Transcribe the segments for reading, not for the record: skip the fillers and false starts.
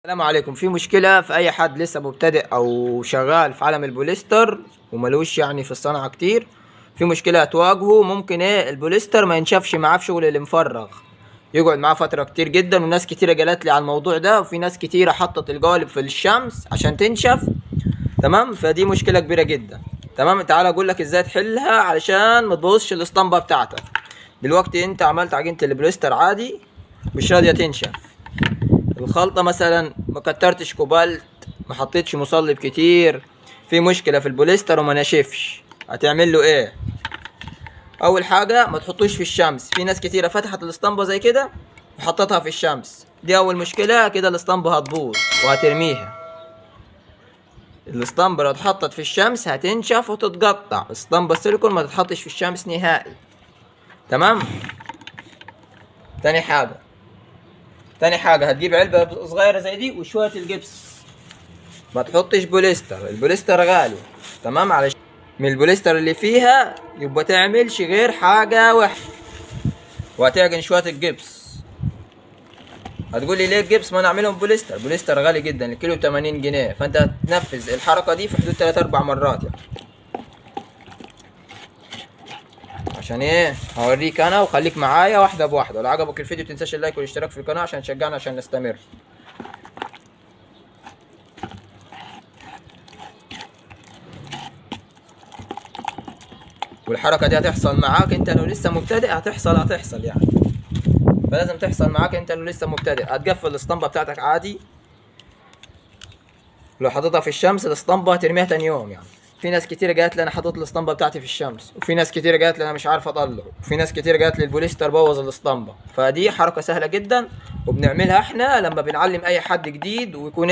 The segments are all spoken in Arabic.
السلام عليكم. في مشكلة في أي حد لسه مبتدئ أو شغال في عالم البوليستر وملوش يعني في الصنعة كتير. في مشكلة هتواجهه، ممكن البوليستر ما ينشفش معاه في شغل المفرغ، يقعد معاه فترة كتير جدا. وناس كتيرة جالت لي على الموضوع ده، وفي ناس كتيرة حطت القوالب في الشمس عشان تنشف. تمام، فدي مشكلة كبيرة جدا. تمام، تعال أقول لك إزاي تحلها علشان ما تبوظش الاسطمبة بتاعتك. دلوقتي أنت عملت عجينة البوليستر عادي، مش راضية تنشف. الخلطة مثلا ما كترتش كوبالت، ما حطيتش مصلب كتير، في مشكلة في البوليستر وما نشفش. هتعمل له ايه؟ اول حاجة ما تحطوش في الشمس. في ناس كتيرة فتحت الاسطمبة زي كده وحطتها في الشمس، دي اول مشكلة. كده الاسطمبة هتبوظ وهترميها. الاسطمبة لو اتحطت في الشمس هتنشف وتتقطع. اسطمبة السيليكون ما تتحطش في الشمس نهائي. تمام. تاني حاجة هتجيب علبة صغيرة زي دي وشوية الجبس. ما تحطش بوليستر، البوليستر غالي. تمام، علشان من البوليستر اللي فيها يبقى تعملش غير حاجة واحدة. وهتعجن شوية الجبس. هتقولي ليه الجبس؟ ما نعملهم بوليستر. بوليستر غالي جدا، الكيلو ب80 جنيه، فانت هتنفذ الحركة دي في حدود 3-4 مرات يعني. عشان ايه؟ هوريك انا، وخليك معايا واحدة بواحدة. لو عجبك الفيديو متنساش اللايك والاشتراك في القناة عشان تشجعنا عشان نستمر. والحركة دي هتحصل معاك انت لو لسه مبتدئ، هتحصل يعني. فلازم تحصل معاك انت لو لسه مبتدئ. هتقفل الاسطمبة بتاعتك عادي. لو حطيتها في الشمس الاسطمبة هترميها تاني يوم يعني. في ناس كتير جات لي انا حطيت الاسطمبة بتاعتي في الشمس، وفي ناس كتير جات لي انا مش عارف اطلعه، وفي ناس كتير جات لي البوليستر بوظ الاسطمبة. فدي حركة سهلة جدا وبنعملها احنا لما بنعلم اي حد جديد ويكون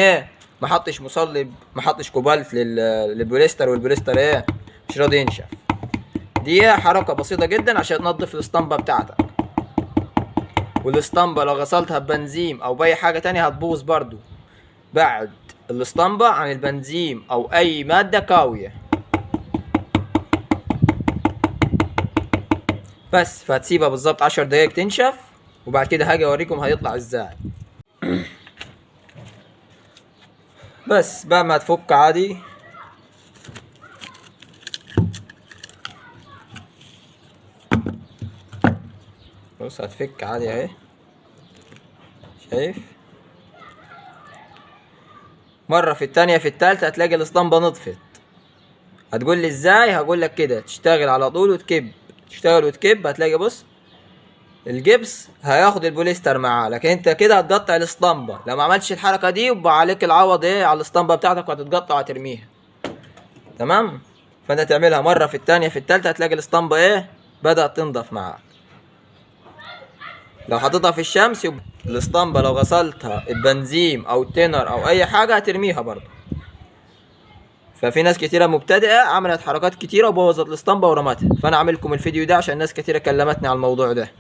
ما حطش مصلب، ما حطش كوبالت للبوليستر، والبوليستر مش راضي ينشف. دي حركة بسيطة جدا عشان تنظف الاسطمبة بتاعتك. والاسطمبة لو غسلتها ببنزين او باي حاجة تانية هتبوظ برضو. بعد الاسطمبة عن البنزين او اي مادة كاوية بس. فهتسيبها بالظبط 10 دقايق تنشف، وبعد كده هاجي اوريكم هيطلع ازاي. بس بعد ما تفك عادي، بص هتفك عادي اهي، شايف؟ مرة في التانية في التالتة هتلاقي الاسطمبة نطفت. هتقول لي ازاي؟ هقول لك كده، تشتغل على طول وتكب، تشتغل وتكب، هتلاقي بص الجبس هياخد البوليستر معاه. لكن انت كده هتقطع الاسطمبة. لو ما عملتش الحركة دي يبقى عليك العوض على الاسطمبة بتاعتك، وهتتقطع وهترميها. تمام، فانت تعملها مرة في التانية في التالتة هتلاقي الاسطمبة بدأت تنضف معاك. لو حطيتها في الشمس يبقى الاسطمبة لو غسلتها البنزين او التينر او اي حاجة هترميها برضه. ففي ناس كتيرة مبتدئة عملت حركات كتيرة وبوظت الاسطمبة ورمتها. فانا عاملكم الفيديو ده عشان ناس كتيرة كلمتني على الموضوع ده.